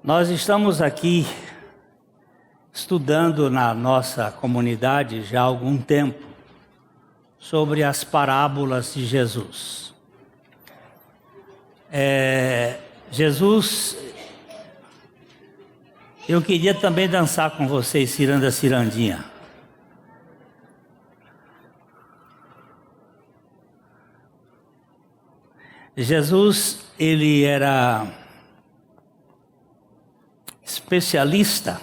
Nós estamos aqui estudando na nossa comunidade já há algum tempo sobre as parábolas de Jesus. Eu queria também dançar com vocês, ciranda, cirandinha. Jesus, ele era especialista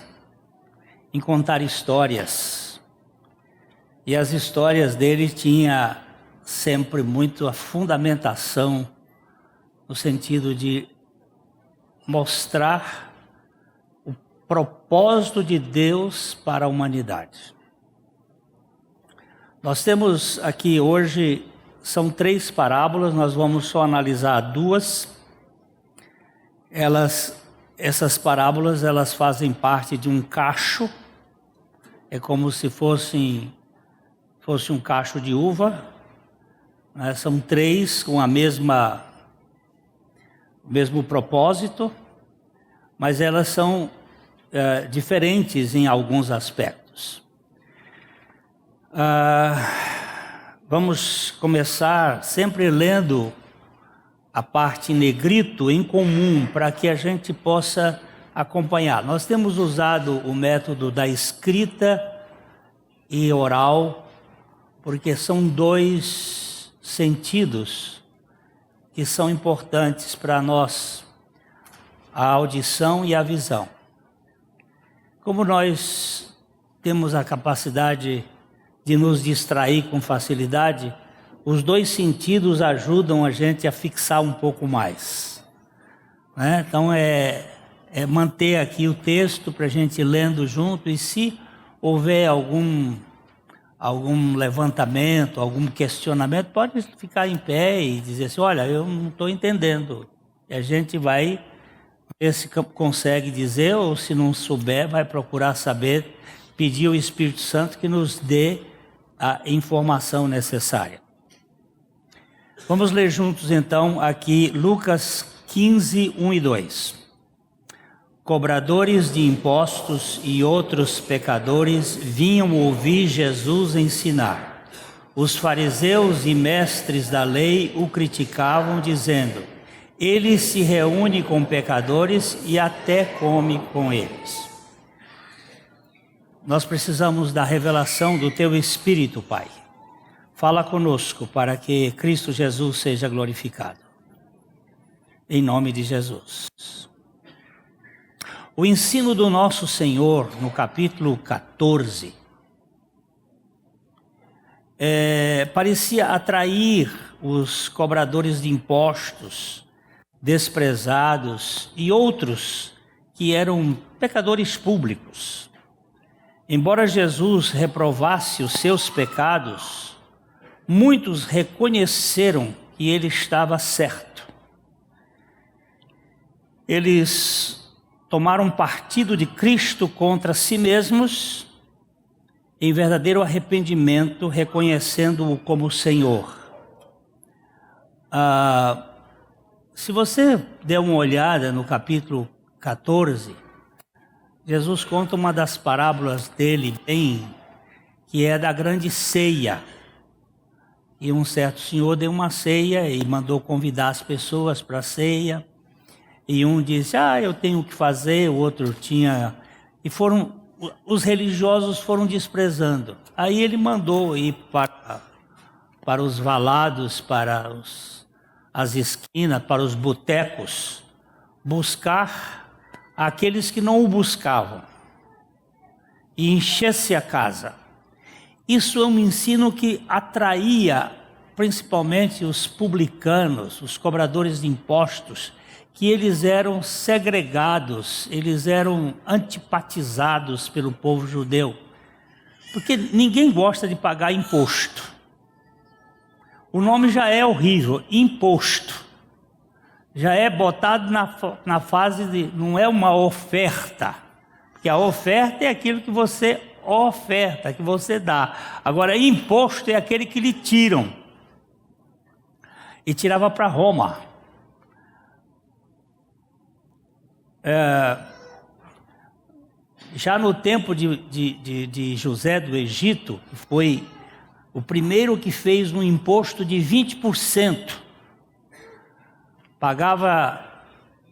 em contar histórias. E as histórias dele tinham sempre muito a fundamentação no sentido de mostrar o propósito de Deus para a humanidade. Nós temos aqui hoje, são 3 parábolas, nós vamos só analisar 2. Essas parábolas, elas fazem parte de um cacho, é como se fosse um cacho de uva, né? São 3 com o mesmo propósito, mas elas são diferentes em alguns aspectos. Vamos começar sempre lendo a parte em negrito em comum, para que a gente possa acompanhar. Nós temos usado o método da escrita e oral, porque são 2 sentidos que são importantes para nós, a audição e a visão. Como nós temos a capacidade de nos distrair com facilidade, os 2 sentidos ajudam a gente a fixar um pouco mais, né? Então é manter aqui o texto para a gente lendo junto, e se houver algum levantamento, algum questionamento, pode ficar em pé e dizer assim, olha, eu não estou entendendo. E a gente vai ver se consegue dizer, ou se não souber, vai procurar saber, pedir ao Espírito Santo que nos dê a informação necessária. Vamos ler juntos então aqui Lucas 15, 1 e 2. Cobradores de impostos e outros pecadores vinham ouvir Jesus ensinar. Os fariseus e mestres da lei o criticavam, dizendo: ele se reúne com pecadores e até come com eles. Nós precisamos da revelação do Teu Espírito, Pai. Fala conosco para que Cristo Jesus seja glorificado. Em nome de Jesus. O ensino do nosso Senhor, no capítulo 14, parecia atrair os cobradores de impostos, desprezados e outros que eram pecadores públicos. Embora Jesus reprovasse os seus pecados, muitos reconheceram que ele estava certo. Eles tomaram partido de Cristo contra si mesmos, em verdadeiro arrependimento, reconhecendo-o como Senhor. Se você der uma olhada no capítulo 14, Jesus conta uma das parábolas dele, que é da grande ceia. E um certo senhor deu uma ceia e mandou convidar as pessoas para a ceia. E um disse, eu tenho que fazer, o outro tinha... E os religiosos foram desprezando. Aí ele mandou ir para os valados, para as esquinas, para os botecos, buscar aqueles que não o buscavam. E encher-se a casa. Isso é um ensino que atraía principalmente os publicanos, os cobradores de impostos, que eles eram segregados, eles eram antipatizados pelo povo judeu. Porque ninguém gosta de pagar imposto. O nome já é horrível, imposto. Já é botado na fase de, não é uma oferta. Porque a oferta é aquilo que você oferta, que você dá. Agora, imposto é aquele que lhe tiram. E tirava para Roma. Já no tempo de José do Egito, que foi o primeiro que fez um imposto de 20%. Pagava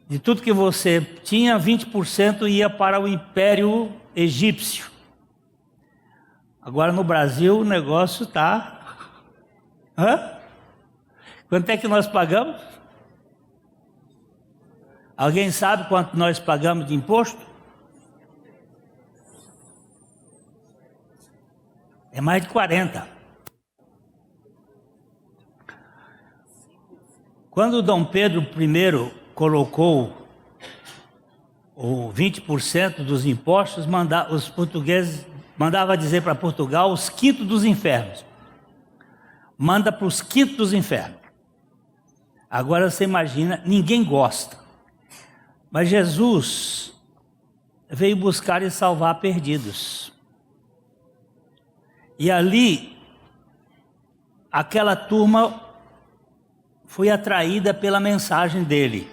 de tudo que você tinha, 20% ia para o Império Egípcio. Agora no Brasil o negócio está... Quanto é que nós pagamos? Alguém sabe quanto nós pagamos de imposto? É mais de 40. Quando Dom Pedro I colocou o 20% dos impostos, os portugueses mandavam dizer para Portugal os quintos dos infernos. Manda para os quintos dos infernos. Agora você imagina, ninguém gosta. Mas Jesus veio buscar e salvar perdidos. E ali, aquela turma foi atraída pela mensagem dele.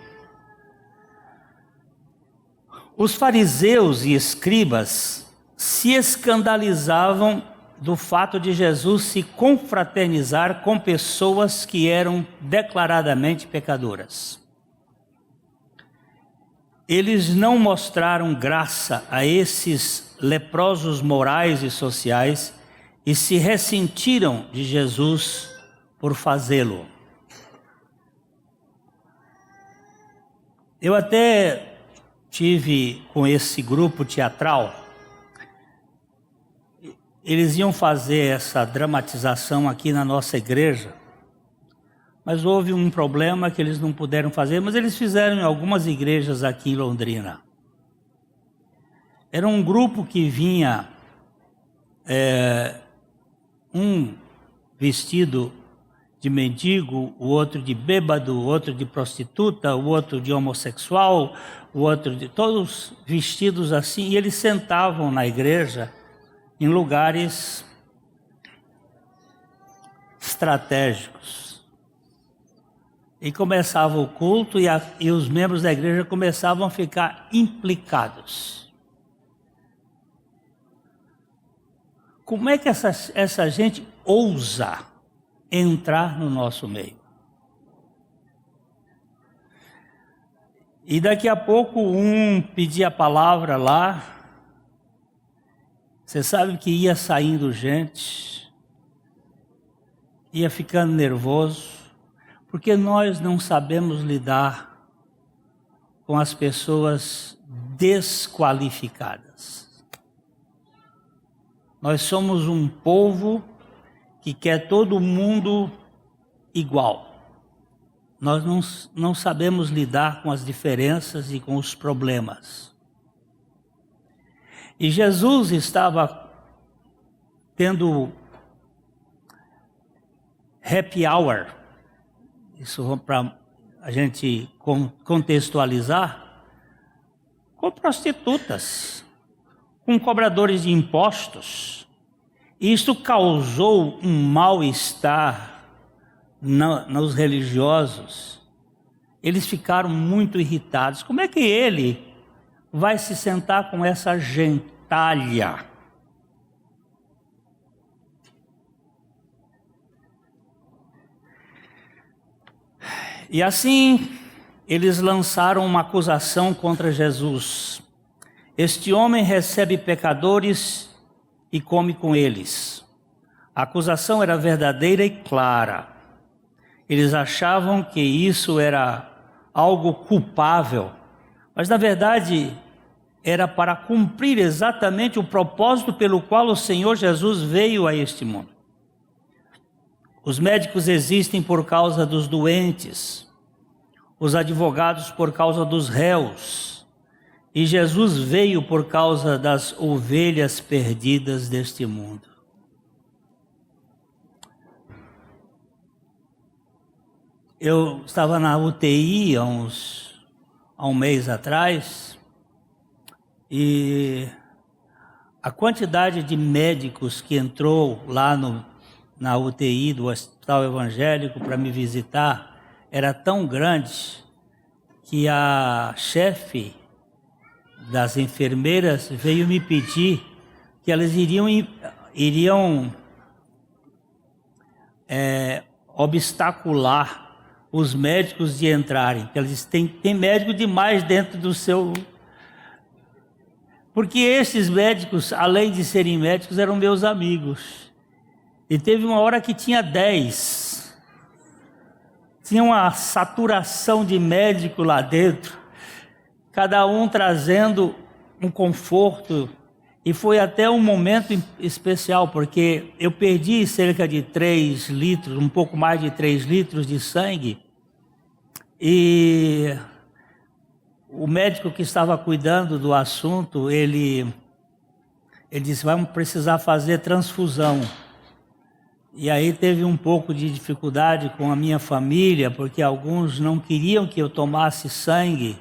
Os fariseus e escribas se escandalizavam do fato de Jesus se confraternizar com pessoas que eram declaradamente pecadoras. Eles não mostraram graça a esses leprosos morais e sociais e se ressentiram de Jesus por fazê-lo. Eu até tive com esse grupo teatral, eles iam fazer essa dramatização aqui na nossa igreja, mas houve um problema que eles não puderam fazer, mas eles fizeram em algumas igrejas aqui em Londrina. Era um grupo que vinha, um vestido de mendigo, o outro de bêbado, o outro de prostituta, o outro de homossexual, o outro de... todos vestidos assim, e eles sentavam na igreja em lugares estratégicos. E começava o culto e os membros da igreja começavam a ficar implicados. Como é que essa gente ousa entrar no nosso meio? E daqui a pouco um pedia a palavra lá. Você sabe que ia saindo gente, ia ficando nervoso, porque nós não sabemos lidar com as pessoas desqualificadas. Nós somos um povo que quer todo mundo igual. Nós não sabemos lidar com as diferenças e com os problemas. E Jesus estava tendo happy hour, isso para a gente contextualizar, com prostitutas, com cobradores de impostos. Isso causou um mal-estar nos religiosos. Eles ficaram muito irritados. Como é que ele vai se sentar com essa gentalha? E assim, eles lançaram uma acusação contra Jesus. Este homem recebe pecadores e come com eles. A acusação era verdadeira e clara. Eles achavam que isso era algo culpável, mas na verdade era para cumprir exatamente o propósito pelo qual o Senhor Jesus veio a este mundo. Os médicos existem por causa dos doentes, os advogados por causa dos réus, e Jesus veio por causa das ovelhas perdidas deste mundo. Eu estava na UTI há um mês atrás, e a quantidade de médicos que entrou lá na UTI do Hospital Evangélico para me visitar era tão grande que a chefe das enfermeiras veio me pedir que elas iriam obstacular os médicos de entrarem. Eles têm médico demais dentro do seu... Porque esses médicos, além de serem médicos, eram meus amigos. E teve uma hora que tinha 10. Tinha uma saturação de médico lá dentro, cada um trazendo um conforto. E foi até um momento especial, porque eu perdi cerca de 3 litros, um pouco mais de 3 litros de sangue. E o médico que estava cuidando do assunto, ele disse, vamos precisar fazer transfusão. E aí teve um pouco de dificuldade com a minha família, porque alguns não queriam que eu tomasse sangue.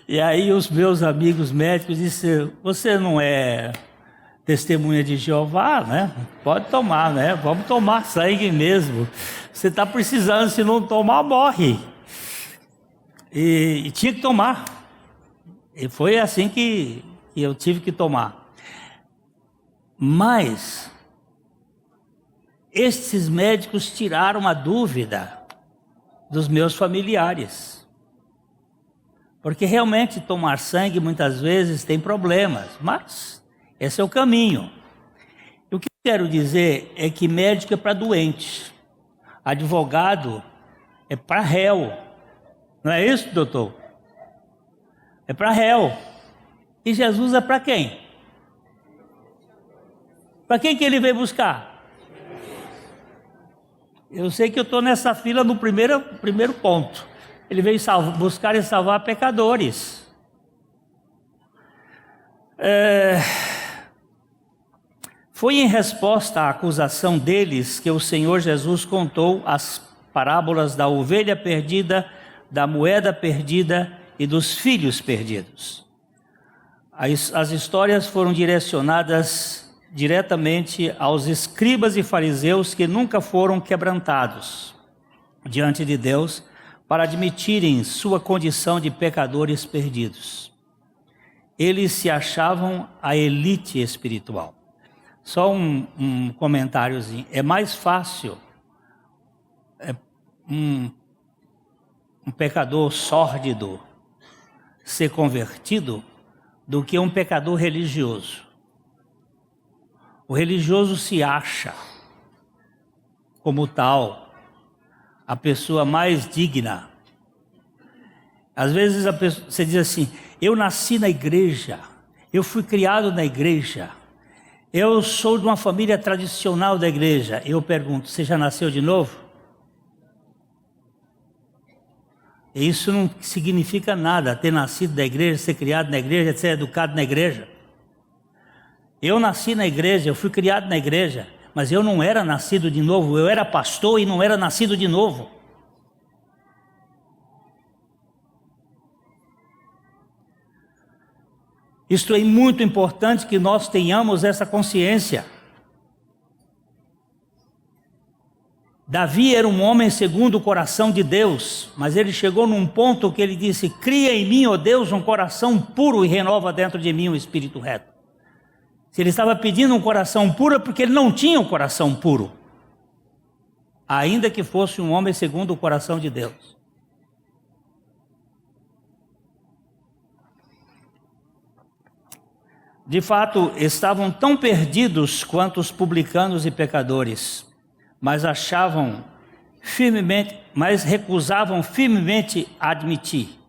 E aí os meus amigos médicos disseram, você não é testemunha de Jeová, né? Pode tomar, né? Vamos tomar sangue mesmo. Você está precisando, se não tomar, morre. E tinha que tomar. E foi assim que eu tive que tomar. Mas esses médicos tiraram a dúvida dos meus familiares. Porque realmente tomar sangue muitas vezes tem problemas, mas esse é o caminho. E o que eu quero dizer é que médico é para doente, advogado é para réu. Não é isso, doutor? É para réu. E Jesus é para quem? Para quem que ele veio buscar? Eu sei que eu estou nessa fila no primeiro ponto. Ele veio buscar e salvar pecadores. Foi em resposta à acusação deles que o Senhor Jesus contou as parábolas da ovelha perdida, da moeda perdida e dos filhos perdidos. As histórias foram direcionadas diretamente aos escribas e fariseus que nunca foram quebrantados diante de Deus para admitirem sua condição de pecadores perdidos. Eles se achavam a elite espiritual. Só um comentáriozinho. É mais fácil um pecador sórdido ser convertido do que um pecador religioso. O religioso se acha como tal, a pessoa mais digna. Às vezes você diz assim, eu nasci na igreja, eu fui criado na igreja, eu sou de uma família tradicional da igreja. Eu pergunto, você já nasceu de novo? Isso não significa nada, ter nascido na igreja, ser criado na igreja, ser educado na igreja. Eu nasci na igreja, eu fui criado na igreja, mas eu não era nascido de novo, eu era pastor e não era nascido de novo. Isto é muito importante que nós tenhamos essa consciência. Davi era um homem segundo o coração de Deus, mas ele chegou num ponto que ele disse, cria em mim, ó Deus, um coração puro e renova dentro de mim um espírito reto. Se ele estava pedindo um coração puro, é porque ele não tinha um coração puro, ainda que fosse um homem segundo o coração de Deus. De fato, estavam tão perdidos quanto os publicanos e pecadores, mas recusavam firmemente admitir.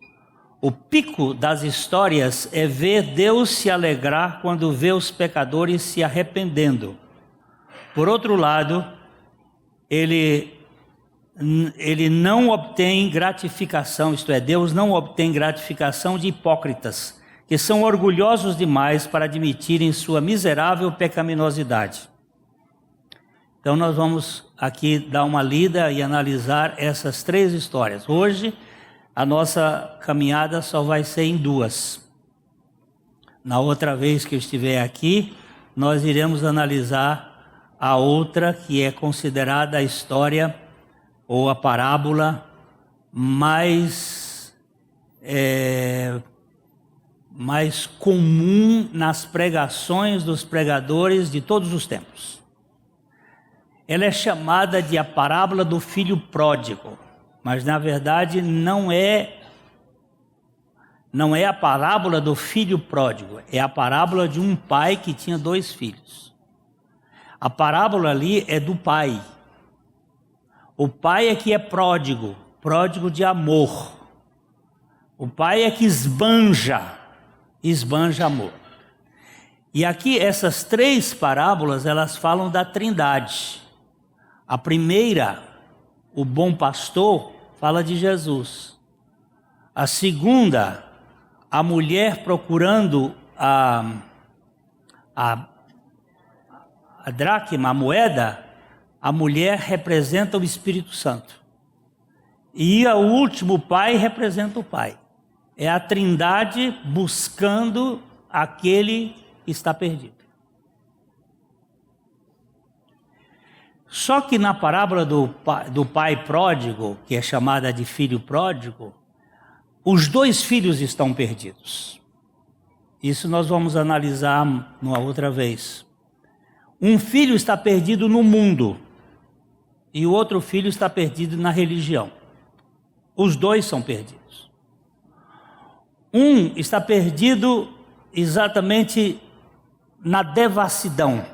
O pico das histórias é ver Deus se alegrar quando vê os pecadores se arrependendo. Por outro lado, ele não obtém gratificação, isto é, Deus não obtém gratificação de hipócritas, que são orgulhosos demais para admitirem sua miserável pecaminosidade. Então nós vamos aqui dar uma lida e analisar essas 3 histórias. Hoje a nossa caminhada só vai ser em 2. Na outra vez que eu estiver aqui, nós iremos analisar a outra que é considerada a história ou a parábola mais mais comum nas pregações dos pregadores de todos os tempos. Ela é chamada de a parábola do filho pródigo, mas na verdade não é a parábola do filho pródigo, é a parábola de um pai que tinha 2 filhos. A parábola ali é do pai. O pai é que é pródigo, pródigo de amor. O pai é que esbanja amor. E aqui essas 3 parábolas, elas falam da Trindade. A primeira, o bom pastor, fala de Jesus. A segunda, a mulher procurando a dracma, a moeda, a mulher representa o Espírito Santo. E o último, o pai, representa o pai. É a Trindade buscando aquele que está perdido. Só que na parábola do pai pródigo, que é chamada de filho pródigo, os 2 filhos estão perdidos. Isso nós vamos analisar numa outra vez. Um filho está perdido no mundo e o outro filho está perdido na religião. Os 2 são perdidos. Um está perdido exatamente na devassidão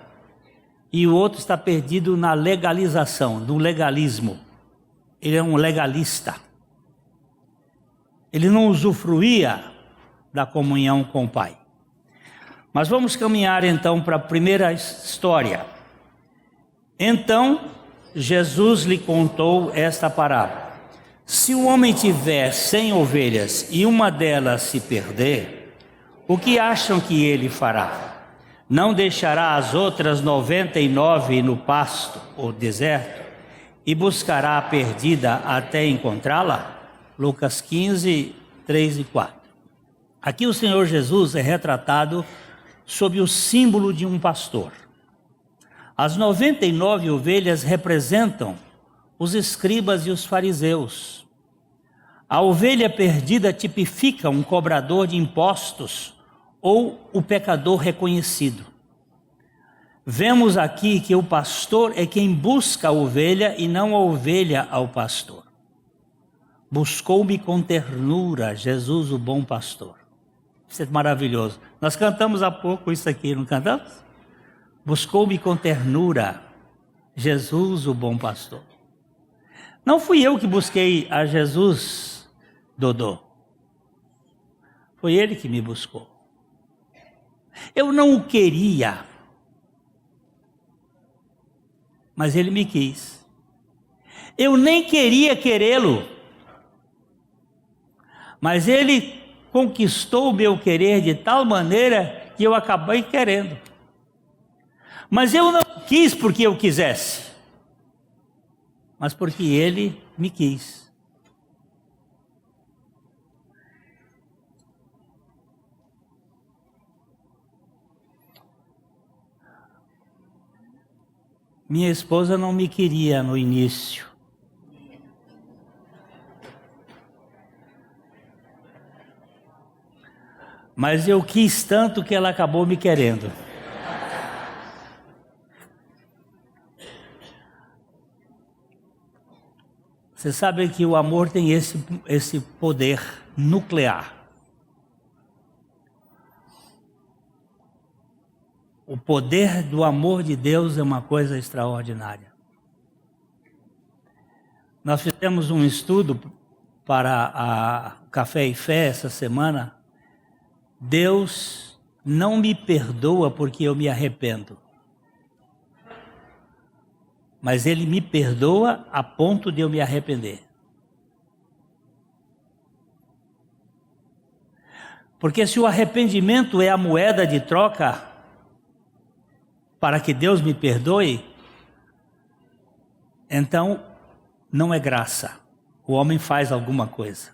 e o outro está perdido na legalização, no legalismo. Ele é um legalista. Ele não usufruía da comunhão com o Pai. Mas vamos caminhar então para a primeira história. Então, Jesus lhe contou esta parábola. Se um homem tiver 100 ovelhas e uma delas se perder, o que acham que ele fará? Não deixará as outras 99 no pasto ou deserto e buscará a perdida até encontrá-la? Lucas 15, 3 e 4. Aqui o Senhor Jesus é retratado sob o símbolo de um pastor. As 99 ovelhas representam os escribas e os fariseus. A ovelha perdida tipifica um cobrador de impostos ou o pecador reconhecido. Vemos aqui que o pastor é quem busca a ovelha e não a ovelha ao pastor. Buscou-me com ternura, Jesus, o bom pastor. Isso é maravilhoso. Nós cantamos há pouco isso aqui, não cantamos? Buscou-me com ternura, Jesus, o bom pastor. Não fui eu que busquei a Jesus, Dodô. Foi ele que me buscou. Eu não o queria, mas ele me quis. Eu nem queria querê-lo, mas ele conquistou o meu querer de tal maneira que eu acabei querendo. Mas eu não quis porque eu quisesse, mas porque ele me quis. Minha esposa não me queria no início. Mas eu quis tanto que ela acabou me querendo. Você sabe que o amor tem esse poder nuclear. O poder do amor de Deus é uma coisa extraordinária. Nós fizemos um estudo para a Café e Fé essa semana. Deus não me perdoa porque eu me arrependo. Mas Ele me perdoa a ponto de eu me arrepender. Porque se o arrependimento é a moeda de troca para que Deus me perdoe, então não é graça. O homem faz alguma coisa.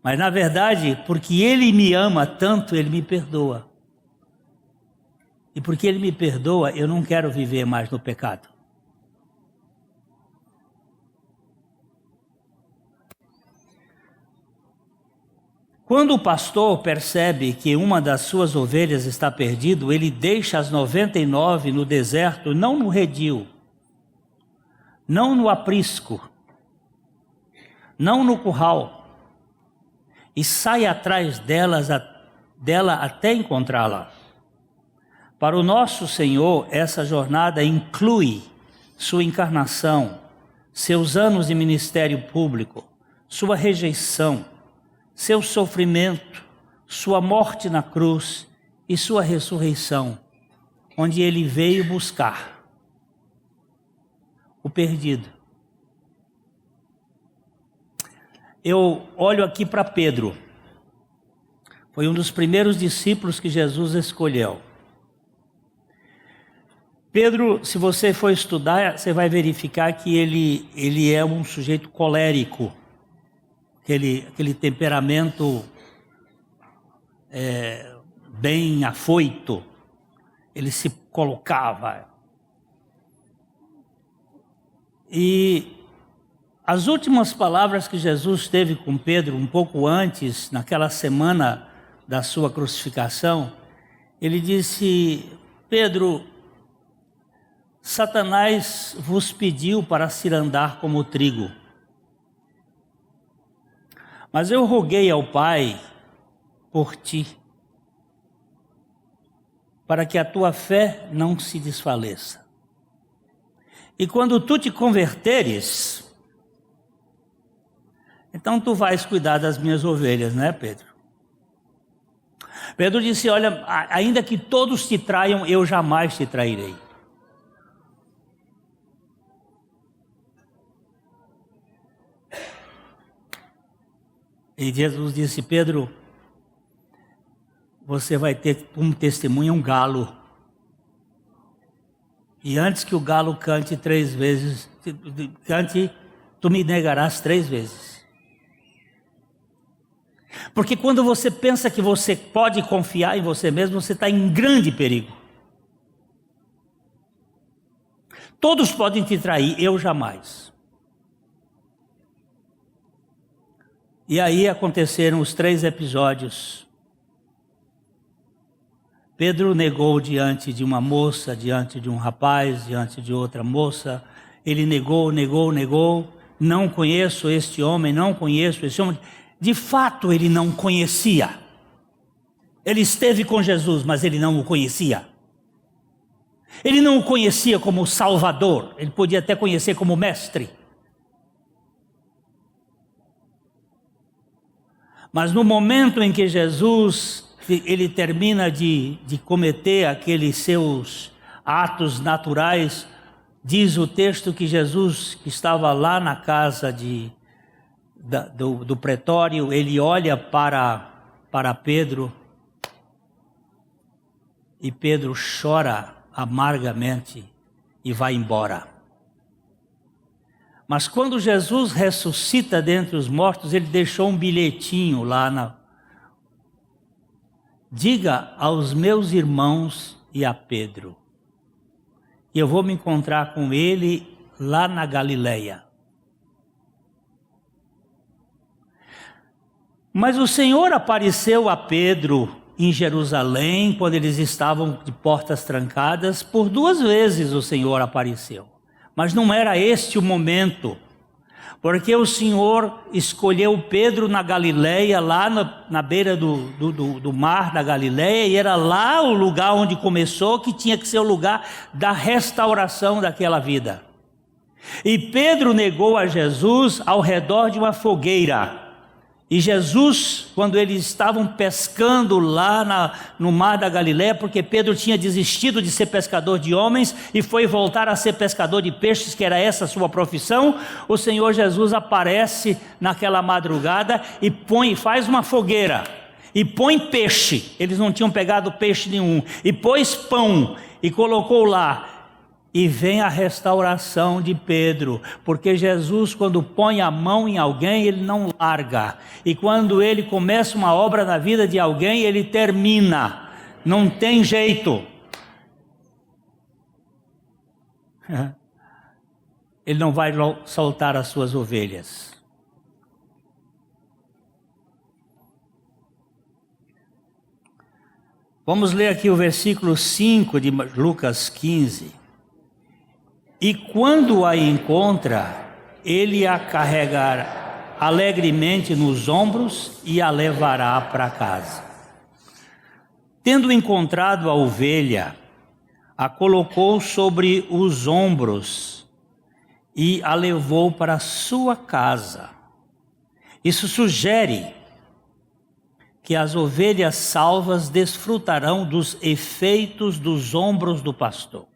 Mas na verdade, porque Ele me ama tanto, Ele me perdoa. E porque Ele me perdoa, eu não quero viver mais no pecado. Quando o pastor percebe que uma das suas ovelhas está perdida, ele deixa as 99 no deserto, não no redil, não no aprisco, não no curral, e sai atrás dela até encontrá-la. Para o nosso Senhor, essa jornada inclui sua encarnação, seus anos de ministério público, sua rejeição, seu sofrimento, sua morte na cruz e sua ressurreição, onde ele veio buscar o perdido. Eu olho aqui para Pedro. Foi um dos primeiros discípulos que Jesus escolheu. Pedro, se você for estudar, você vai verificar que ele é um sujeito colérico. Aquele temperamento bem afoito, ele se colocava. E as últimas palavras que Jesus teve com Pedro, um pouco antes, naquela semana da sua crucificação, ele disse: Pedro, Satanás vos pediu para cirandar como trigo. Mas eu roguei ao Pai por ti, para que a tua fé não se desfaleça. E quando tu te converteres, então tu vais cuidar das minhas ovelhas, né, Pedro? Pedro disse: olha, ainda que todos te traiam, eu jamais te trairei. E Jesus disse: Pedro, você vai ter como testemunha um galo. E antes que o galo cante 3 vezes, tu me negarás 3 vezes. Porque quando você pensa que você pode confiar em você mesmo, você está em grande perigo. Todos podem te trair, eu jamais. E aí aconteceram os 3 episódios. Pedro negou diante de uma moça, diante de um rapaz, diante de outra moça. Ele negou. Não conheço este homem, não conheço esse homem. De fato, ele não conhecia. Ele esteve com Jesus, mas ele não o conhecia. Ele não o conhecia como Salvador. Ele podia até conhecer como mestre. Mas no momento em que Jesus, ele termina de cometer aqueles seus atos naturais, diz o texto que Jesus, que estava lá na casa do pretório, ele olha para Pedro, e Pedro chora amargamente e vai embora. Mas quando Jesus ressuscita dentre os mortos, ele deixou um bilhetinho lá diga aos meus irmãos e a Pedro, que eu vou me encontrar com ele lá na Galileia. Mas o Senhor apareceu a Pedro em Jerusalém, quando eles estavam de portas trancadas. Por 2 vezes o Senhor apareceu. Mas não era este o momento, porque o Senhor escolheu Pedro na Galileia, lá na beira do mar da Galileia, e era lá o lugar onde começou, que tinha que ser o lugar da restauração daquela vida. E Pedro negou a Jesus ao redor de uma fogueira. E Jesus, quando eles estavam pescando lá no mar da Galileia, porque Pedro tinha desistido de ser pescador de homens e foi voltar a ser pescador de peixes, que era essa a sua profissão, o Senhor Jesus aparece naquela madrugada e faz uma fogueira e põe peixe. Eles não tinham pegado peixe nenhum, e pôs pão e colocou lá. E vem a restauração de Pedro, porque Jesus, quando põe a mão em alguém, ele não larga. E quando ele começa uma obra na vida de alguém, ele termina. Não tem jeito. Ele não vai soltar as suas ovelhas. Vamos ler aqui o versículo 5 de Lucas 15. E quando a encontra, ele a carregará alegremente nos ombros e a levará para casa. Tendo encontrado a ovelha, a colocou sobre os ombros e a levou para sua casa. Isso sugere que as ovelhas salvas desfrutarão dos efeitos dos ombros do pastor.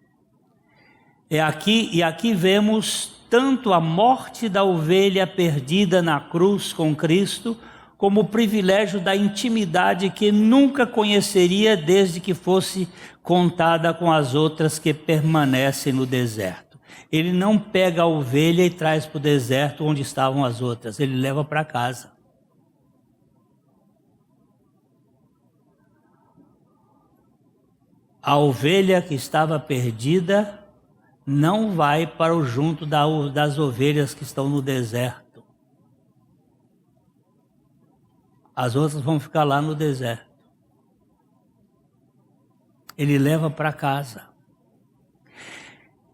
Aqui vemos tanto a morte da ovelha perdida na cruz com Cristo, como o privilégio da intimidade que nunca conheceria desde que fosse contada com as outras que permanecem no deserto. Ele não pega a ovelha e traz para o deserto onde estavam as outras, ele leva para casa. A ovelha que estava perdida não vai para o junto das ovelhas que estão no deserto. As outras vão ficar lá no deserto. Ele leva para casa.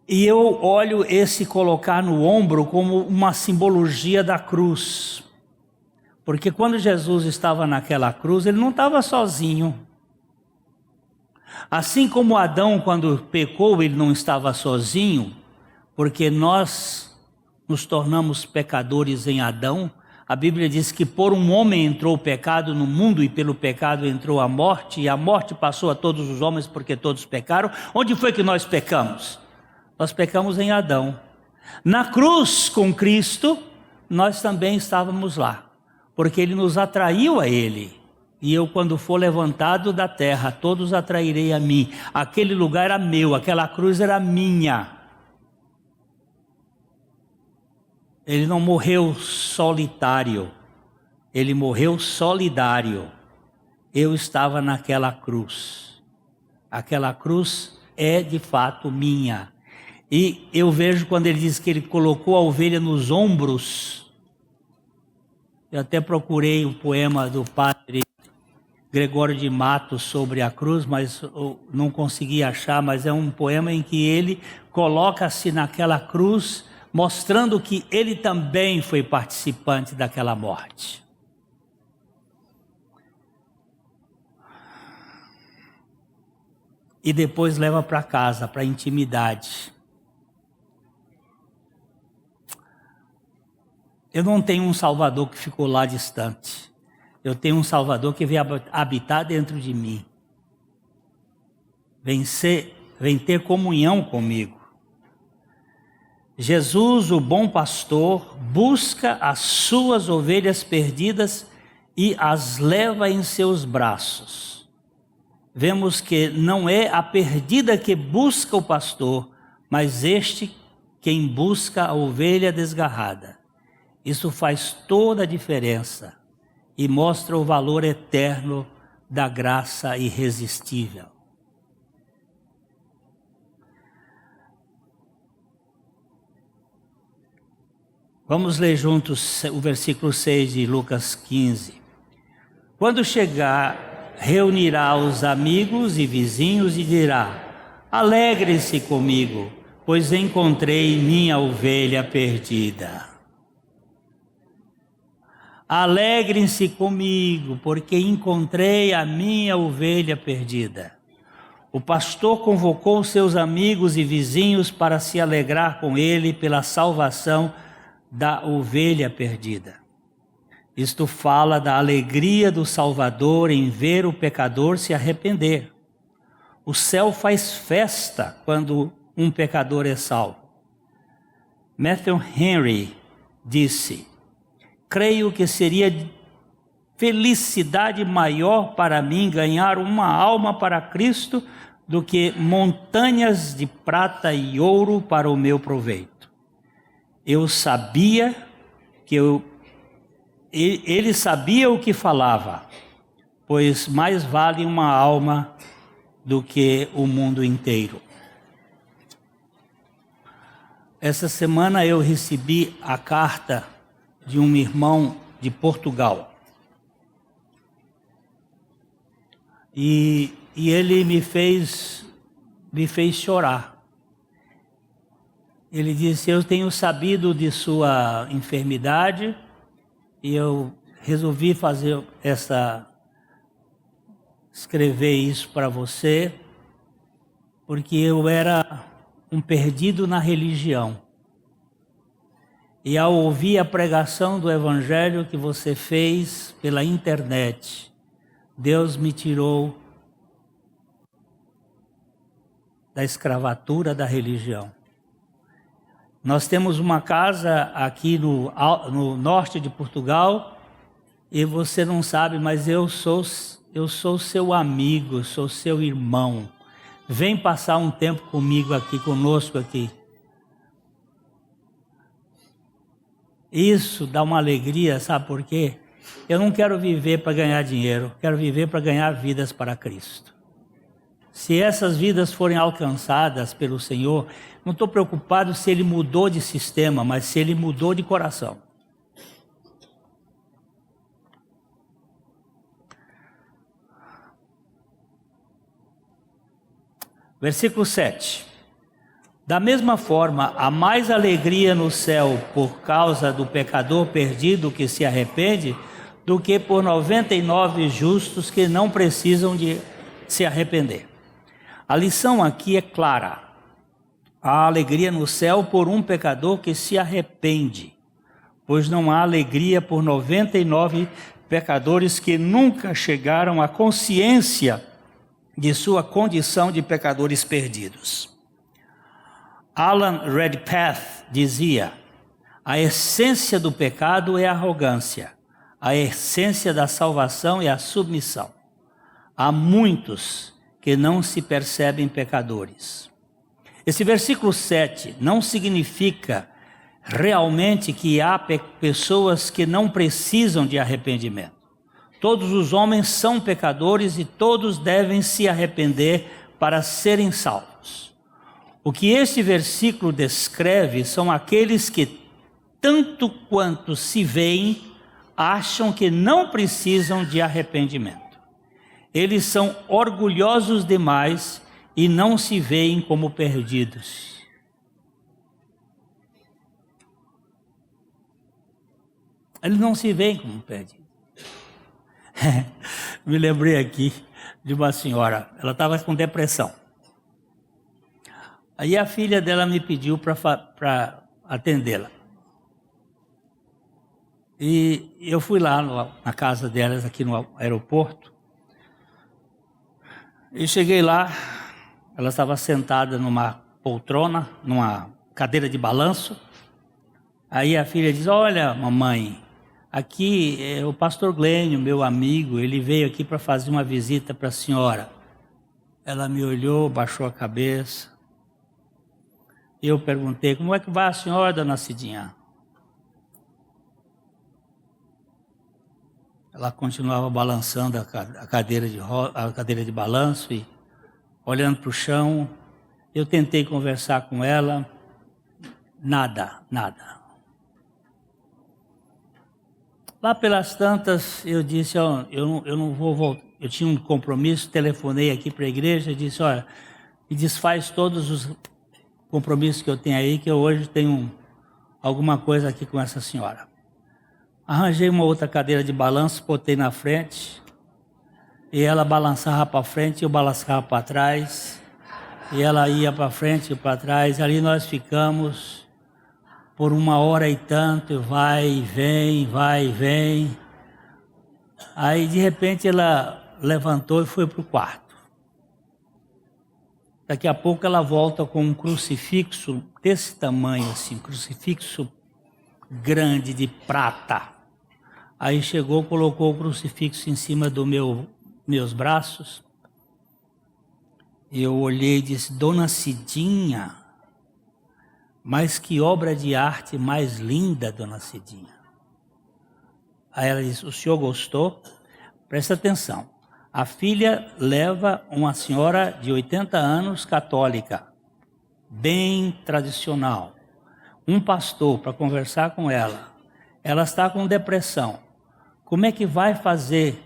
E eu olho esse colocar no ombro como uma simbologia da cruz. Porque quando Jesus estava naquela cruz, ele não estava sozinho. Assim como Adão, quando pecou, ele não estava sozinho, porque nós nos tornamos pecadores em Adão. A Bíblia diz que por um homem entrou o pecado no mundo e pelo pecado entrou a morte, e a morte passou a todos os homens porque todos pecaram. Onde foi que nós pecamos? Nós pecamos em Adão. Na cruz com Cristo, nós também estávamos lá, porque ele nos atraiu a ele. E eu, quando for levantado da terra, todos atrairei a mim. Aquele lugar era meu, aquela cruz era minha. Ele não morreu solitário, ele morreu solidário. Eu estava naquela cruz. Aquela cruz é de fato minha. E eu vejo quando ele diz que ele colocou a ovelha nos ombros. Eu até procurei o poema do padre Gregório de Matos sobre a cruz, mas não consegui achar, mas é um poema em que ele coloca-se naquela cruz, mostrando que ele também foi participante daquela morte. E depois leva para casa, para a intimidade. Eu não tenho um Salvador que ficou lá distante. Eu tenho um Salvador que vem habitar dentro de mim. Vem ter comunhão comigo. Jesus, o bom pastor, busca as suas ovelhas perdidas e as leva em seus braços. Vemos que não é a perdida que busca o pastor, mas este quem busca a ovelha desgarrada. Isso faz toda a diferença e mostra o valor eterno da graça irresistível. Vamos ler juntos o versículo 6 de Lucas 15. Quando chegar, reunirá os amigos e vizinhos e dirá: alegre-se comigo, pois encontrei minha ovelha perdida. Alegrem-se comigo, porque encontrei a minha ovelha perdida. O pastor convocou seus amigos e vizinhos para se alegrar com ele pela salvação da ovelha perdida. Isto fala da alegria do Salvador em ver o pecador se arrepender. O céu faz festa quando um pecador é salvo. Matthew Henry disse: creio que seria felicidade maior para mim ganhar uma alma para Cristo do que montanhas de prata e ouro para o meu proveito. Eu sabia que ele sabia o que falava, pois mais vale uma alma do que o mundo inteiro. Essa semana eu recebi a carta de um irmão de Portugal. E ele me fez chorar. Ele disse: eu tenho sabido de sua enfermidade e eu resolvi escrever isso para você, porque eu era um perdido na religião. E ao ouvir a pregação do Evangelho que você fez pela internet, Deus me tirou da escravatura da religião. Nós temos uma casa aqui no norte de Portugal, e você não sabe, mas eu sou seu amigo, sou seu irmão. Vem passar um tempo comigo aqui, conosco aqui. Isso dá uma alegria, sabe por quê? Eu não quero viver para ganhar dinheiro, quero viver para ganhar vidas para Cristo. Se essas vidas forem alcançadas pelo Senhor, não estou preocupado se Ele mudou de sistema, mas se Ele mudou de coração. Versículo 7. Da mesma forma, há mais alegria no céu por causa do pecador perdido que se arrepende, do que por 99 justos que não precisam de se arrepender. A lição aqui é clara. Há alegria no céu por um pecador que se arrepende, pois não há alegria por 99 pecadores que nunca chegaram à consciência de sua condição de pecadores perdidos. Alan Redpath dizia: a essência do pecado é a arrogância, a essência da salvação é a submissão. Há muitos que não se percebem pecadores. Esse versículo 7 não significa realmente que há pessoas que não precisam de arrependimento. Todos os homens são pecadores e todos devem se arrepender para serem salvos. O que este versículo descreve são aqueles que, tanto quanto se veem, acham que não precisam de arrependimento. Eles são orgulhosos demais e não se veem como perdidos. Eles não se veem como perdidos. Me lembrei aqui de uma senhora, ela estava com depressão. Aí a filha dela me pediu para atendê-la. E eu fui lá na casa delas, aqui no aeroporto. E cheguei lá, ela estava sentada numa poltrona, numa cadeira de balanço. Aí a filha diz: olha, mamãe, aqui é o pastor Glênio, meu amigo, ele veio aqui para fazer uma visita para a senhora. Ela me olhou, baixou a cabeça. Eu perguntei: como é que vai a senhora, dona Cidinha? Ela continuava balançando a cadeira de balanço e olhando para o chão. Eu tentei conversar com ela, nada. Lá pelas tantas, eu disse: eu não vou voltar. Eu tinha um compromisso, telefonei aqui para a igreja e disse: olha, me desfaz todos os compromissos que eu tenho aí, que eu hoje tenho alguma coisa aqui com essa senhora. Arranjei uma outra cadeira de balanço, botei na frente, e ela balançava para frente, eu balançava para trás, e ela ia para frente e para trás. Ali nós ficamos por 1h e tanto, vai e vem. Aí de repente ela levantou e foi para o quarto. Daqui a pouco ela volta com um crucifixo desse tamanho assim, crucifixo grande de prata. Aí chegou, colocou o crucifixo em cima dos meus braços. Eu olhei e disse: dona Cidinha, mas que obra de arte mais linda, dona Cidinha. Aí ela disse: o senhor gostou? Presta atenção. A filha leva uma senhora de 80 anos, católica, bem tradicional. Um pastor para conversar com ela. Ela está com depressão. Como é que vai fazer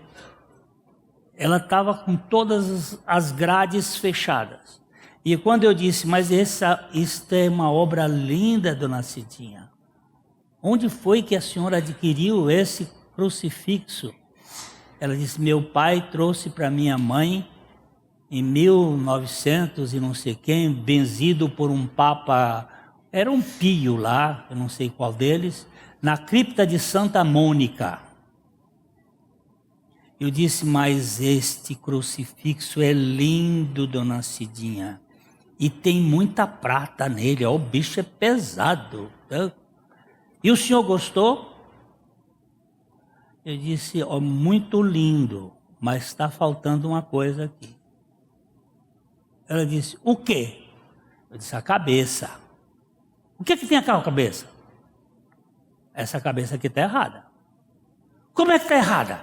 ela estava com todas as grades fechadas. E quando eu disse, mas isso é uma obra linda, dona Cidinha. Onde foi que a senhora adquiriu esse crucifixo? Ela disse, meu pai trouxe para minha mãe em 1900 e não sei quem, benzido por um papa, era um Pio lá, eu não sei qual deles, na cripta de Santa Mônica. Eu disse, mas este crucifixo é lindo, dona Cidinha, e tem muita prata nele, ó, o bicho é pesado. E o senhor gostou? Eu disse, ó, muito lindo, mas está faltando uma coisa aqui. Ela disse, o quê? Eu disse, a cabeça. O que tem aquela cabeça? Essa cabeça aqui está errada. Como é que está errada?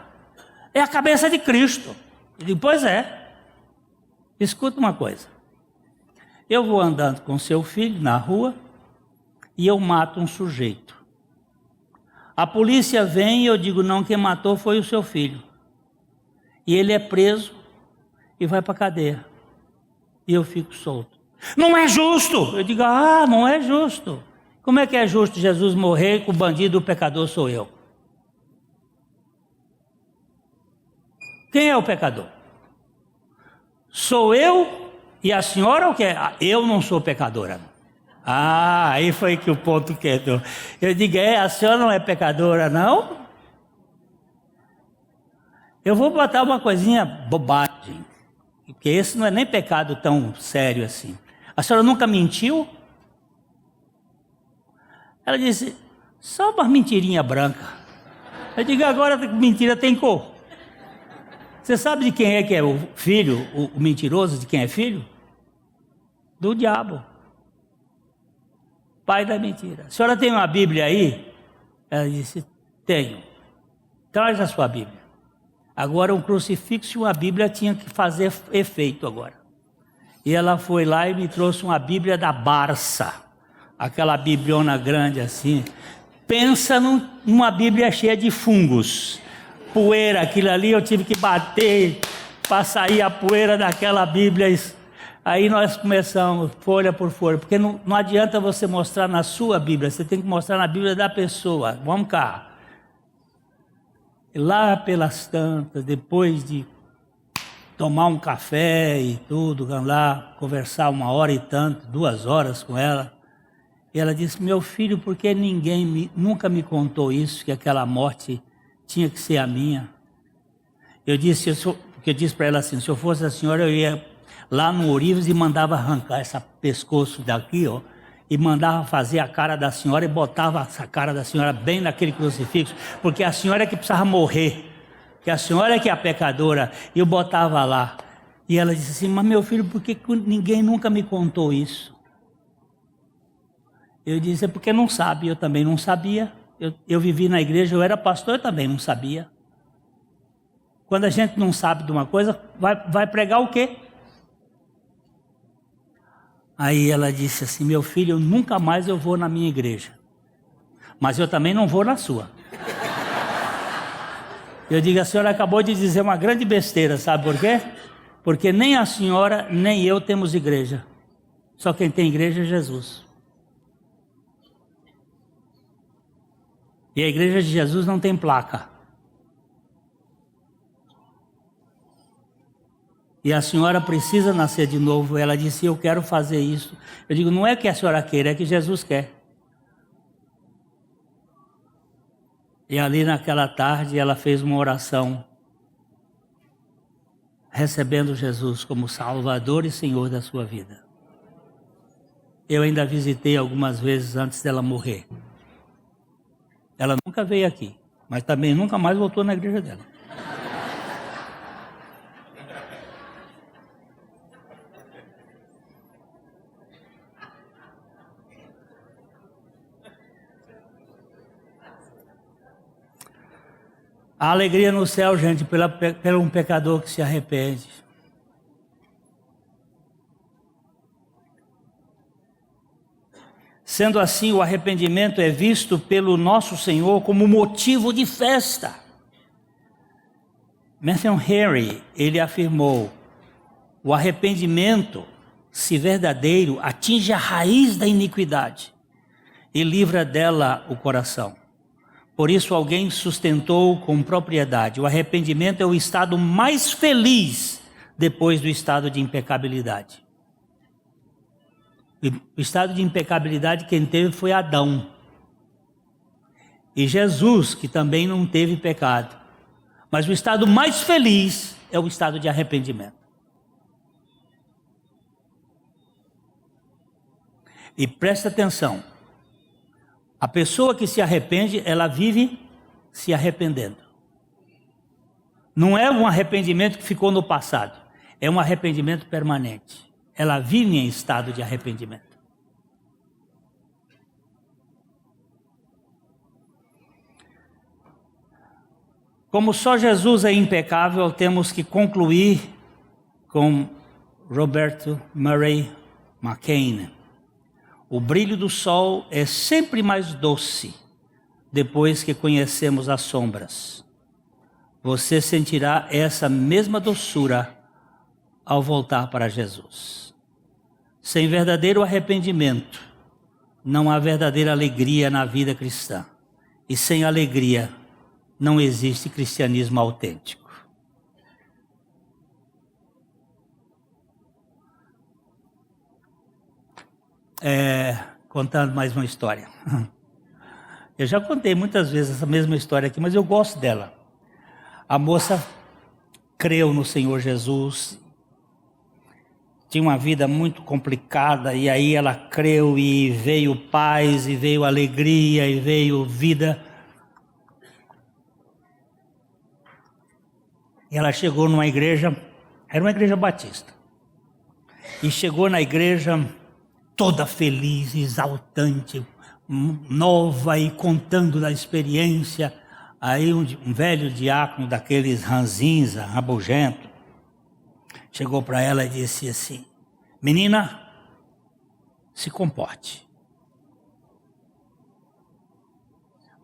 É a cabeça de Cristo. Eu digo, pois é. Escuta uma coisa. Eu vou andando com seu filho na rua e eu mato um sujeito. A polícia vem e eu digo, não, quem matou foi o seu filho. E ele é preso e vai para a cadeia. E eu fico solto. Não é justo! Eu digo, não é justo. Como é que é justo Jesus morrer com o bandido, o pecador sou eu? Quem é o pecador? Sou eu e a senhora ou quê? Eu não sou pecadora. Aí foi que o ponto quedou. Eu digo, a senhora não é pecadora, não? Eu vou botar uma coisinha bobagem, porque esse não é nem pecado tão sério assim. A senhora nunca mentiu? Ela disse, só uma mentirinha branca. Eu digo, agora mentira tem cor. Você sabe de quem é que é o filho, o mentiroso, de quem é filho? Do diabo. Pai da mentira. A senhora tem uma Bíblia aí? Ela disse, tenho. Traz a sua Bíblia. Agora um crucifixo e uma Bíblia tinha que fazer efeito agora. E ela foi lá e me trouxe uma Bíblia da Barça. Aquela bibliona grande assim. Pensa numa Bíblia cheia de fungos. Poeira, aquilo ali eu tive que bater para sair a poeira daquela Bíblia. Aí nós começamos, folha por folha, porque não adianta você mostrar na sua Bíblia, você tem que mostrar na Bíblia da pessoa. Vamos cá. E lá pelas tantas, depois de tomar um café e tudo, lá conversar 1 hora e tanto, 2 horas com ela, e ela disse, meu filho, por que ninguém nunca me contou isso, que aquela morte tinha que ser a minha? Eu disse para ela assim, se eu fosse a senhora, eu ia lá no Ourives e mandava arrancar esse pescoço daqui, ó, e mandava fazer a cara da senhora e botava essa cara da senhora bem naquele crucifixo, porque a senhora é que precisava morrer, que a senhora é que é a pecadora, e eu botava lá. E ela disse assim, mas meu filho, por que ninguém nunca me contou isso? Eu disse, é porque não sabe, eu também não sabia. Eu vivi na igreja, eu era pastor, eu também não sabia. Quando a gente não sabe de uma coisa, vai pregar o quê? Aí ela disse assim, meu filho, nunca mais eu vou na minha igreja. Mas eu também não vou na sua. Eu digo, a senhora acabou de dizer uma grande besteira, sabe por quê? Porque nem a senhora, nem eu temos igreja. Só quem tem igreja é Jesus. E a igreja de Jesus não tem placa. E a senhora precisa nascer de novo. Ela disse, eu quero fazer isso. Eu digo, não é que a senhora queira, é que Jesus quer. E ali naquela tarde ela fez uma oração, recebendo Jesus como Salvador e Senhor da sua vida. Eu ainda visitei algumas vezes antes dela morrer. Ela nunca veio aqui, mas também nunca mais voltou na igreja dela. A alegria no céu, gente, pelo um pecador que se arrepende. Sendo assim, o arrependimento é visto pelo nosso Senhor como motivo de festa. Matthew Henry, ele afirmou: o arrependimento, se verdadeiro, atinge a raiz da iniquidade e livra dela o coração. Por isso alguém sustentou com propriedade: o arrependimento é o estado mais feliz depois do estado de impecabilidade. O estado de impecabilidade quem teve foi Adão. E Jesus, que também não teve pecado. Mas o estado mais feliz é o estado de arrependimento. E presta atenção. A pessoa que se arrepende, ela vive se arrependendo. Não é um arrependimento que ficou no passado. É um arrependimento permanente. Ela vive em estado de arrependimento. Como só Jesus é impecável, temos que concluir com Roberto Murray McCain. O brilho do sol é sempre mais doce depois que conhecemos as sombras. Você sentirá essa mesma doçura ao voltar para Jesus. Sem verdadeiro arrependimento, não há verdadeira alegria na vida cristã. E sem alegria, não existe cristianismo autêntico. Contando mais uma história. Eu já contei muitas vezes essa mesma história aqui, mas eu gosto dela. A moça creu no Senhor Jesus, tinha uma vida muito complicada, e aí ela creu e veio paz, e veio alegria, e veio vida. E ela chegou numa igreja, era uma igreja batista, e chegou na igreja toda feliz, exaltante, nova e contando da experiência. Aí um velho diácono daqueles ranzinza, rabugento, chegou para ela e disse assim: menina, se comporte.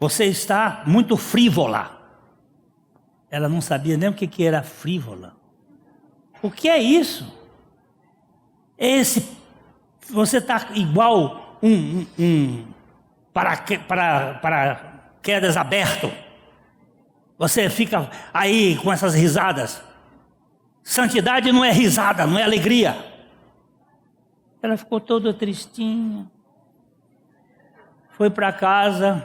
Você está muito frívola. Ela não sabia nem o que era frívola. O que é isso? Você está igual paraquedas aberto. Você fica aí com essas risadas. Santidade não é risada, não é alegria. Ela ficou toda tristinha. Foi para casa.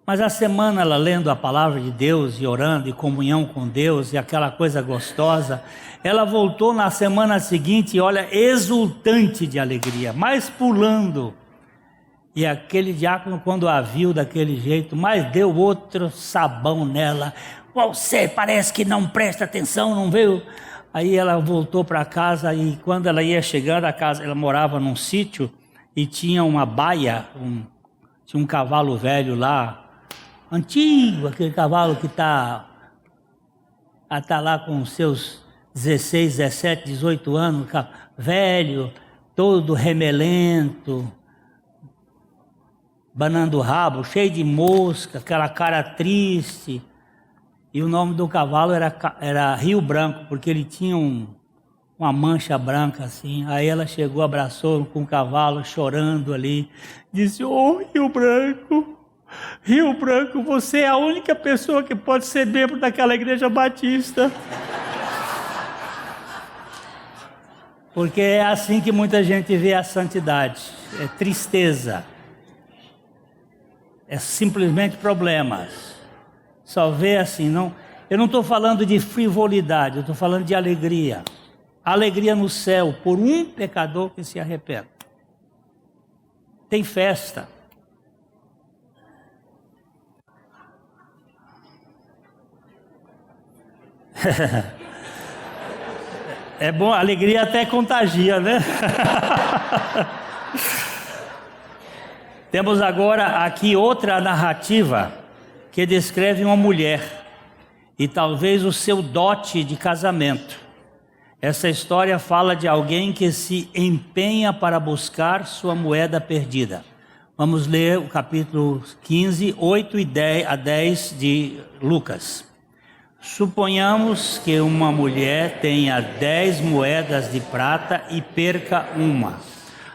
Mas a semana ela lendo a palavra de Deus e orando e comunhão com Deus e aquela coisa gostosa, ela voltou na semana seguinte, olha, exultante de alegria, mais pulando. E aquele diácono, quando a viu daquele jeito, mas deu outro sabão nela. Você parece que não presta atenção, não veio? Aí ela voltou para casa, e quando ela ia chegando a casa, ela morava num sítio e tinha uma baia, tinha um cavalo velho lá, antigo, aquele cavalo que está lá com seus 16, 17, 18 anos, velho, todo remelento, banando o rabo, cheio de mosca, aquela cara triste. E o nome do cavalo era Rio Branco, porque ele tinha uma mancha branca assim. Aí ela chegou, abraçou com o cavalo, chorando ali, disse: "Ô Rio Branco, você é a única pessoa que pode ser membro daquela igreja batista." Porque é assim que muita gente vê a santidade, é tristeza, é simplesmente problemas. Só vê assim, não. Eu não estou falando de frivolidade, eu estou falando de alegria. Alegria no céu por um pecador que se arrepende. Tem festa. É bom, a alegria até contagia, né? Temos agora aqui outra narrativa que descreve uma mulher e talvez o seu dote de casamento. Essa história fala de alguém que se empenha para buscar sua moeda perdida. Vamos ler o capítulo 15, 8 e 10 a 10 de Lucas. Suponhamos que uma mulher tenha 10 moedas de prata e perca uma.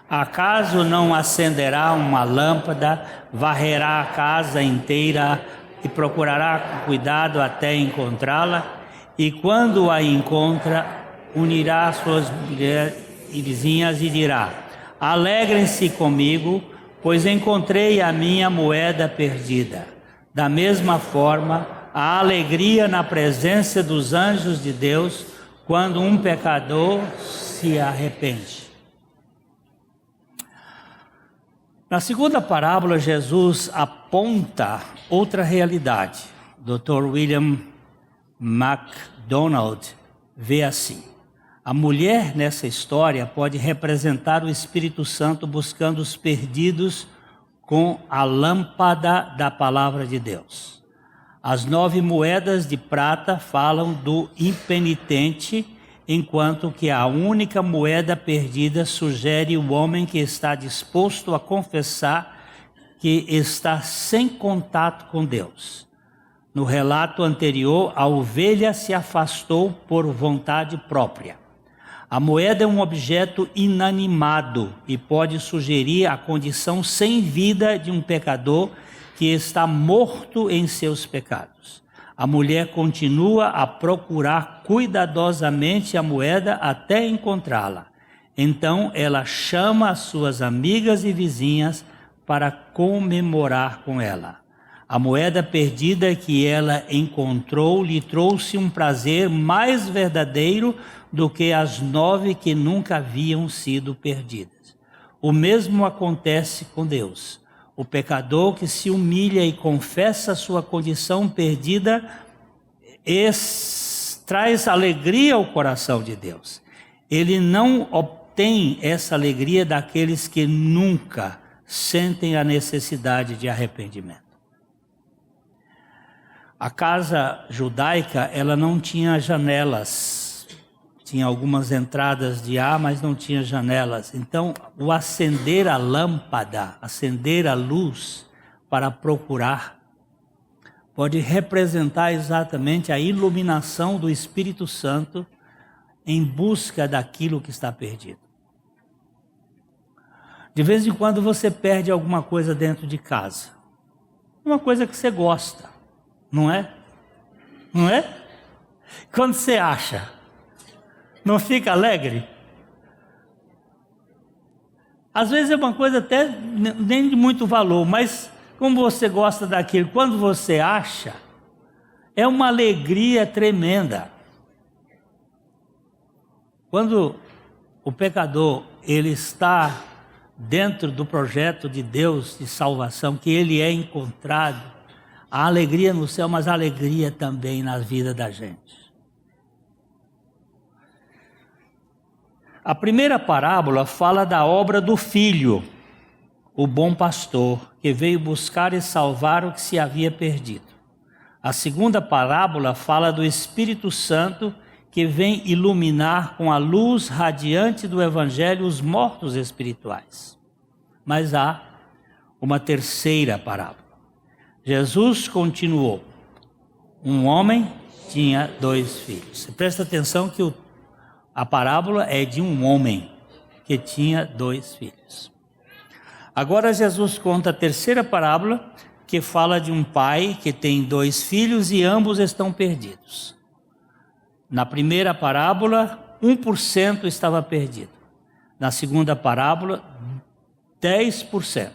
Acaso não acenderá uma lâmpada, varrerá a casa inteira e procurará com cuidado até encontrá-la? E quando a encontra, unirá suas mulheres e vizinhas e dirá: alegrem-se comigo, pois encontrei a minha moeda perdida. Da mesma forma, a alegria na presença dos anjos de Deus quando um pecador se arrepende. Na segunda parábola, Jesus aponta outra realidade. Dr. William MacDonald vê assim: a mulher nessa história pode representar o Espírito Santo buscando os perdidos com a lâmpada da palavra de Deus. As 9 moedas de prata falam do impenitente, enquanto que a única moeda perdida sugere o homem que está disposto a confessar que está sem contato com Deus. No relato anterior, a ovelha se afastou por vontade própria. A moeda é um objeto inanimado e pode sugerir a condição sem vida de um pecador que está morto em seus pecados. A mulher continua a procurar cuidadosamente a moeda até encontrá-la. Então ela chama as suas amigas e vizinhas para comemorar com ela. A moeda perdida que ela encontrou lhe trouxe um prazer mais verdadeiro do que as 9 que nunca haviam sido perdidas. O mesmo acontece com Deus. O pecador que se humilha e confessa sua condição perdida traz alegria ao coração de Deus. Ele não obtém essa alegria daqueles que nunca sentem a necessidade de arrependimento. A casa judaica, ela não tinha janelas. Tinha algumas entradas de ar, mas não tinha janelas. Então, o acender a lâmpada, acender a luz para procurar, pode representar exatamente a iluminação do Espírito Santo em busca daquilo que está perdido. De vez em quando você perde alguma coisa dentro de casa. Uma coisa que você gosta, não é? Não é? Quando você acha, não fica alegre? Às vezes é uma coisa até nem de muito valor, mas como você gosta daquilo, quando você acha, é uma alegria tremenda. Quando o pecador, ele está dentro do projeto de Deus de salvação, que ele é encontrado, a alegria no céu, mas a alegria também na vida da gente. A primeira parábola fala da obra do Filho, o bom pastor, que veio buscar e salvar o que se havia perdido. A segunda parábola fala do Espírito Santo, que vem iluminar com a luz radiante do Evangelho os mortos espirituais. Mas há uma terceira parábola. Jesus continuou: um homem tinha 2 filhos. Você presta atenção que a parábola é de um homem que tinha 2 filhos. Agora Jesus conta a terceira parábola, que fala de um pai que tem 2 filhos e ambos estão perdidos. Na primeira parábola, 1% estava perdido. Na segunda parábola, 10%.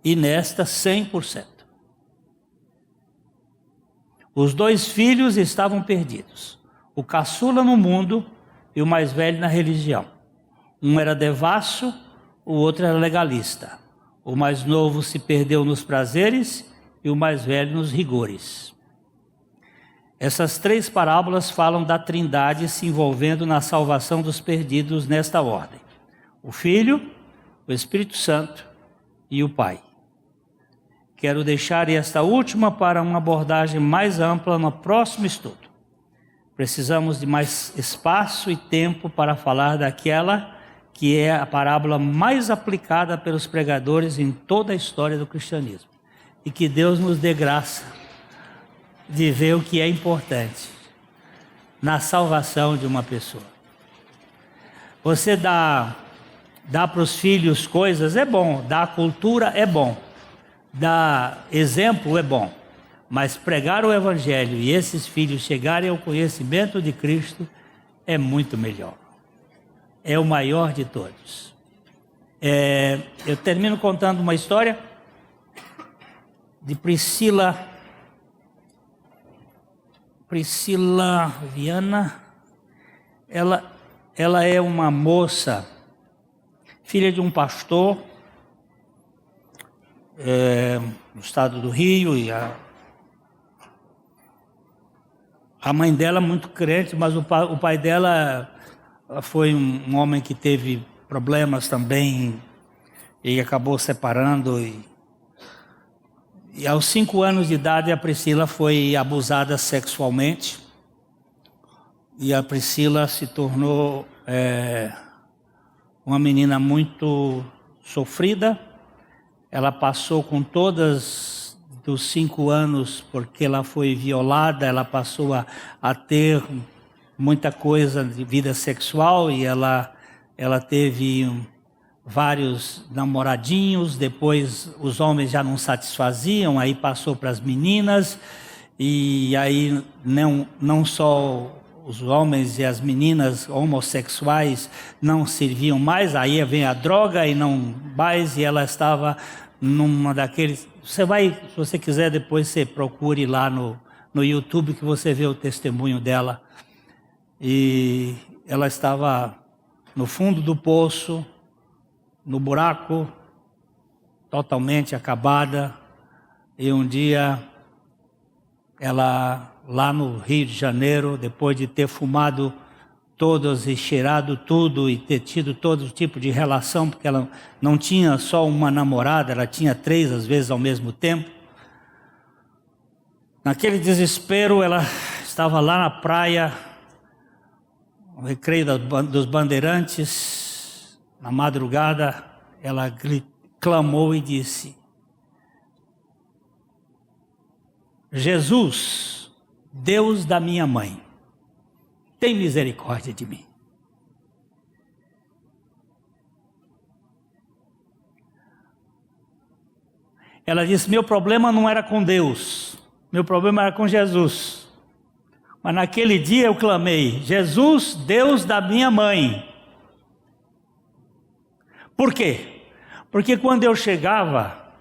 E nesta, 100%. Os 2 filhos estavam perdidos. O caçula no mundo e o mais velho na religião. Um era devasso, o outro era legalista. O mais novo se perdeu nos prazeres e o mais velho nos rigores. Essas 3 parábolas falam da Trindade se envolvendo na salvação dos perdidos nesta ordem: o Filho, o Espírito Santo e o Pai. Quero deixar esta última para uma abordagem mais ampla no próximo estudo. Precisamos de mais espaço e tempo para falar daquela que é a parábola mais aplicada pelos pregadores em toda a história do cristianismo. E que Deus nos dê graça de ver o que é importante. na salvação de uma pessoa. Você dá para os filhos coisas é bom, dar cultura é bom, dar exemplo é bom, mas pregar o Evangelho e esses filhos chegarem ao conhecimento de Cristo é muito melhor. É o maior de todos. Eu termino contando uma história de Priscila Viana. Ela é uma moça, filha de um pastor no estado do Rio, e a mãe dela muito crente, mas o pai dela foi um homem que teve problemas também e acabou separando. E aos 5 anos de idade a Priscila foi abusada sexualmente. E a Priscila se tornou uma menina muito sofrida. Ela passou com todas dos 5 anos, porque ela foi violada, ela passou a ter muita coisa de vida sexual, e ela teve vários namoradinhos. Depois os homens já não satisfaziam, aí passou para as meninas, e aí não só os homens e as meninas homossexuais não serviam mais, aí vem a droga e não mais, e ela estava numa daqueles... se você quiser depois você procure lá no YouTube que você vê o testemunho dela. E ela estava no fundo do poço, no buraco, totalmente acabada. E um dia, ela, lá no Rio de Janeiro, depois de ter fumado todas e cheirado tudo e ter tido todo tipo de relação, porque ela não tinha só uma namorada, ela tinha 3 às vezes ao mesmo tempo. Naquele desespero, ela estava lá na praia, no recreio dos bandeirantes, na madrugada, ela clamou e disse: Jesus, Deus da minha mãe, tem misericórdia de mim. Ela disse: meu problema não era com Deus, meu problema era com Jesus. Mas naquele dia eu clamei: Jesus, Deus da minha mãe. Por quê? Porque quando eu chegava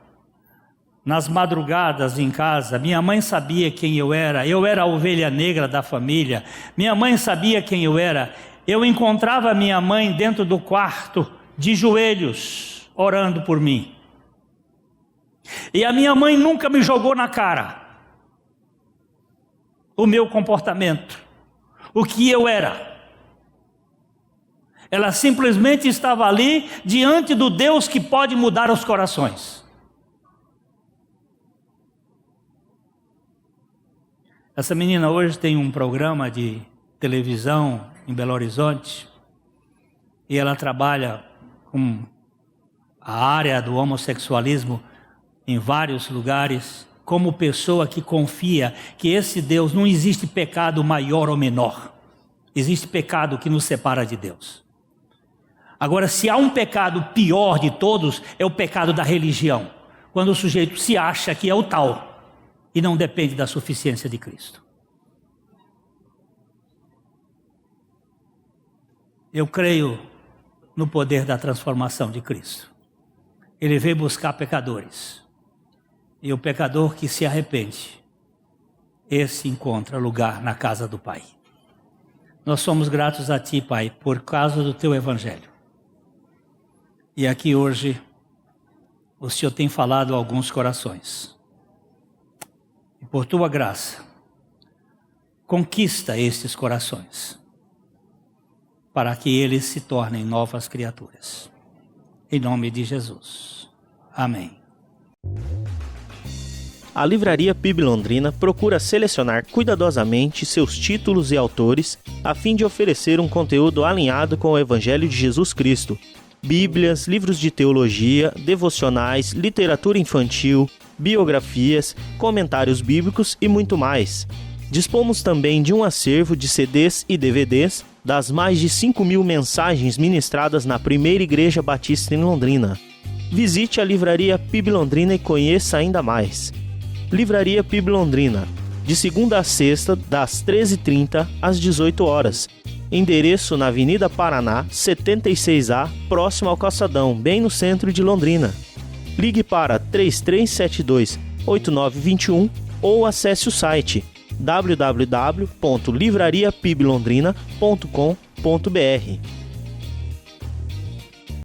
nas madrugadas em casa, minha mãe sabia quem eu era a ovelha negra da família, minha mãe sabia quem eu era. Eu encontrava minha mãe dentro do quarto, de joelhos, orando por mim. E a minha mãe nunca me jogou na cara o meu comportamento, o que eu era. Ela simplesmente estava ali diante do Deus que pode mudar os corações. Essa menina hoje tem um programa de televisão em Belo Horizonte, e ela trabalha com a área do homossexualismo em vários lugares, como pessoa que confia que esse Deus, não existe pecado maior ou menor, existe pecado que nos separa de Deus. Agora, se há um pecado pior de todos, é o pecado da religião, quando o sujeito se acha que é o tal e não depende da suficiência de Cristo. Eu creio no poder da transformação de Cristo. Ele veio buscar pecadores, e o pecador que se arrepende, esse encontra lugar na casa do Pai. Nós somos gratos a Ti, Pai, por causa do Teu Evangelho. E aqui hoje, o Senhor tem falado a alguns corações. E por Tua graça, conquista estes corações, para que eles se tornem novas criaturas. Em nome de Jesus. Amém. A Livraria PIB Londrina procura selecionar cuidadosamente seus títulos e autores a fim de oferecer um conteúdo alinhado com o Evangelho de Jesus Cristo. Bíblias, livros de teologia, devocionais, literatura infantil, biografias, comentários bíblicos e muito mais. Dispomos também de um acervo de CDs e DVDs das mais de 5.000 mensagens ministradas na Primeira Igreja Batista em Londrina. Visite a Livraria PIB Londrina e conheça ainda mais. Livraria PIB Londrina, de segunda a sexta, das 13h30 às 18 horas. Endereço na Avenida Paraná, 76A, próximo ao Calçadão, bem no centro de Londrina. Ligue para 3372-8921 ou acesse o site www.livrariapiblondrina.com.br.